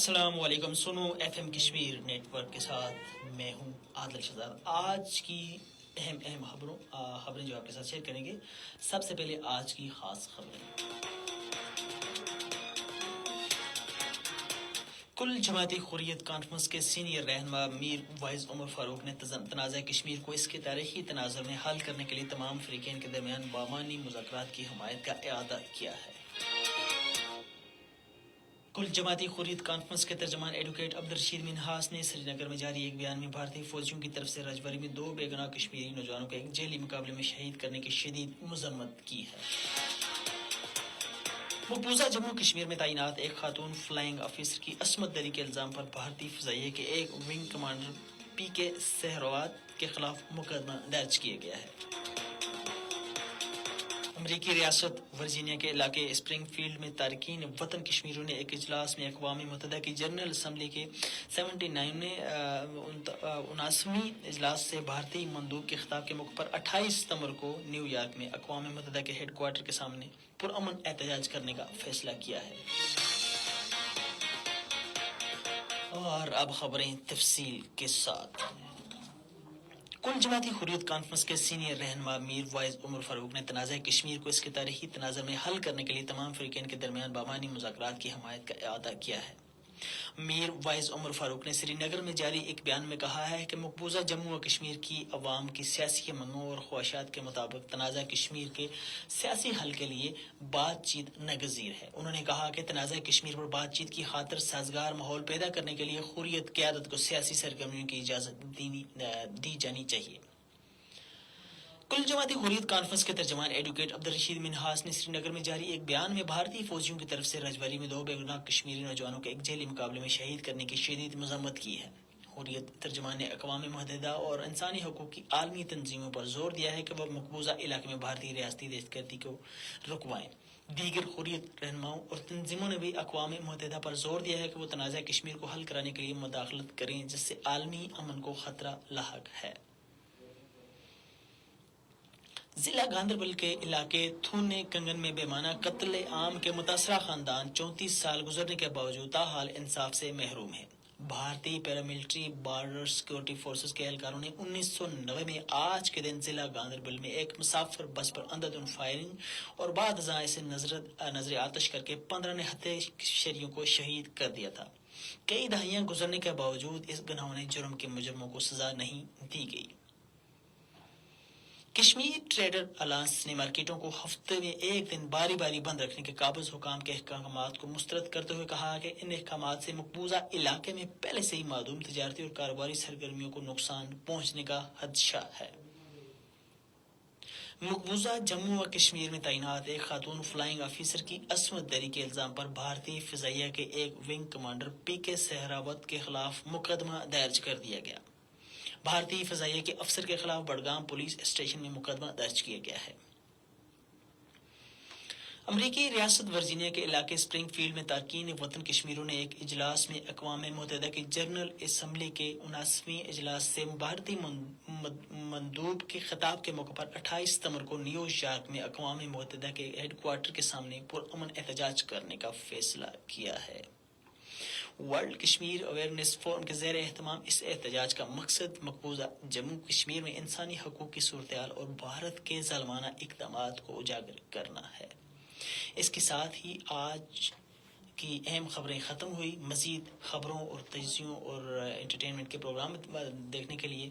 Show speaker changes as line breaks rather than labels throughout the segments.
السلام علیکم. سنو F M Kashmir network کے ساتھ میں ہوں عادل شہزاد. آج کی اہم خبریں جو آپ کے ساتھ شیئر کریں گے. سب سے پہلے آج کی خاص خبریں. کل جماعتی حریت کانفرنس کے سینئر رہنما میر وائز عمر فاروق نے تنازع کشمیر کو اس کے تاریخی تناظر میں حل کرنے کے لیے تمام فریقین کے درمیان بامعنی مذاکرات کی حمایت کا اعادہ کیا ہے. کل جماعتی حریت کانفرنس کے ترجمان ایڈوکیٹ عبدالرشید منہاس نے سری نگر میں جاری ایک بیان میں بھارتی فوجیوں کی طرف سے رجوری میں 2 بے گناہ کشمیری نوجوانوں کو ایک جیلی مقابلے میں شہید کرنے کی شدید مذمت کی ہے. مقبوضہ جموں کشمیر میں تعینات ایک خاتون فلائنگ آفیسر کی عصمت دری کے الزام پر بھارتی فضائیہ کے ایک ونگ کمانڈر پی کے سہروات کے خلاف مقدمہ درج کیا گیا ہے. امریکی ریاست ورجینیا کے علاقے اسپرنگ فیلڈ میں تارکین وطن کشمیریوں نے ایک اجلاس میں اقوام متحدہ کی جنرل اسمبلی کے 79ویں اجلاس سے بھارتی مندوب کے خطاب کے موقع پر 28 ستمبر کو نیو یارک میں اقوام متحدہ کے ہیڈ کوارٹر کے سامنے پرامن احتجاج کرنے کا فیصلہ کیا ہے. اور اب خبریں تفصیل کے ساتھ. کل جماعتی حریت کانفرنس کے سینئر رہنما میر وائز عمر فاروق نے تنازع کشمیر کو اس کے تاریخی تناظر میں حل کرنے کے لیے تمام فریقین کے درمیان بامعنی مذاکرات کی حمایت کا اعادہ کیا ہے. میر وائز عمر فاروق نے سری نگر میں جاری ایک بیان میں کہا ہے کہ مقبوضہ جموں و کشمیر کی عوام کی سیاسی منگوں اور خواہشات کے مطابق تنازع کشمیر کے سیاسی حل کے لیے بات چیت ناگزیر ہے. انہوں نے کہا کہ تنازع کشمیر پر بات چیت کی خاطر سازگار ماحول پیدا کرنے کے لیے حریت قیادت کو سیاسی سرگرمیوں کی اجازت دی جانی چاہیے. کل جماعتی حریت کانفرنس کے ترجمان ایڈوکیٹ عبدالرشید منہاس نے سری نگر میں جاری ایک بیان میں بھارتی فوجیوں کی طرف سے رجوری میں 2 بے گناہ کشمیری نوجوانوں کو ایک جیلی مقابلے میں شہید کرنے کی شدید مذمت کی ہے. حریت ترجمان نے اقوام متحدہ اور انسانی حقوق کی عالمی تنظیموں پر زور دیا ہے کہ وہ مقبوضہ علاقے میں بھارتی ریاستی دہشت گردی کو رکوائیں. دیگر حریت رہنماؤں اور تنظیموں نے بھی اقوام متحدہ پر زور دیا ہے کہ وہ تنازع کشمیر کو حل کرانے کے لیے مداخلت کریں جس سے عالمی امن کو خطرہ لاحق ہے. ضلع گاندربل کے علاقے تھونے کنگن میں بے معنی قتل عام کے متاثرہ خاندان 34 سال گزرنے کے باوجود تاحال انصاف سے محروم ہے. بھارتی پیراملٹری بارڈر سیکورٹی فورسز کے اہلکاروں نے 1990 میں آج کے دن ضلع گاندربل میں ایک مسافر بس پر اندھادھند فائرنگ اور بعد ازاں اسے نظر آتش کر کے 15 نہتے شہریوں کو شہید کر دیا تھا. کئی دہائیاں گزرنے کے باوجود اس گھناؤنے جرم کے مجرموں کو سزا نہیں دی گئی. کشمیر ٹریڈر الائنس نے مارکیٹوں کو ہفتے میں ایک دن باری باری بند رکھنے کے قابض حکام کے احکامات کو مسترد کرتے ہوئے کہا کہ ان احکامات سے مقبوضہ علاقے میں پہلے سے ہی معدوم تجارتی اور کاروباری سرگرمیوں کو نقصان پہنچنے کا خدشہ ہے. مقبوضہ جموں و کشمیر میں تعینات ایک خاتون فلائنگ آفیسر کی عصمت دری کے الزام پر بھارتی فضائیہ کے ایک ونگ کمانڈر پی کے سہراوت کے خلاف مقدمہ درج کر دیا گیا. بھارتی فضائیہ کے افسر کے خلاف بڑگام پولیس اسٹیشن میں مقدمہ درج کیا گیا ہے. امریکی ریاست ورجینیا کے علاقے اسپرنگ فیلڈ میں تارکین وطن کشمیریوں نے ایک اجلاس میں اقوام متحدہ کی جنرل اسمبلی کے 79ویں اجلاس سے بھارتی مندوب کے خطاب کے موقع پر 28 ستمبر کو نیو یارک میں اقوام متحدہ کے ہیڈ کوارٹر کے سامنے پرامن احتجاج کرنے کا فیصلہ کیا ہے. ورلڈ کشمیر اویئرنیس فورم کے زیر اہتمام اس احتجاج کا مقصد مقبوضہ جموں کشمیر میں انسانی حقوق کی صورتحال اور بھارت کے ظالمانہ اقدامات کو اجاگر کرنا ہے. اس کے ساتھ ہی آج کی اہم خبریں ختم ہوئی. مزید خبروں اور تجزیوں اور انٹرٹینمنٹ کے پروگرام دیکھنے کے لیے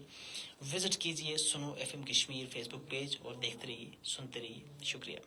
وزٹ کیجیے سنو ایف ایم کشمیر فیس بک پیج اور دیکھتے رہیے سنتے رہیے. شکریہ.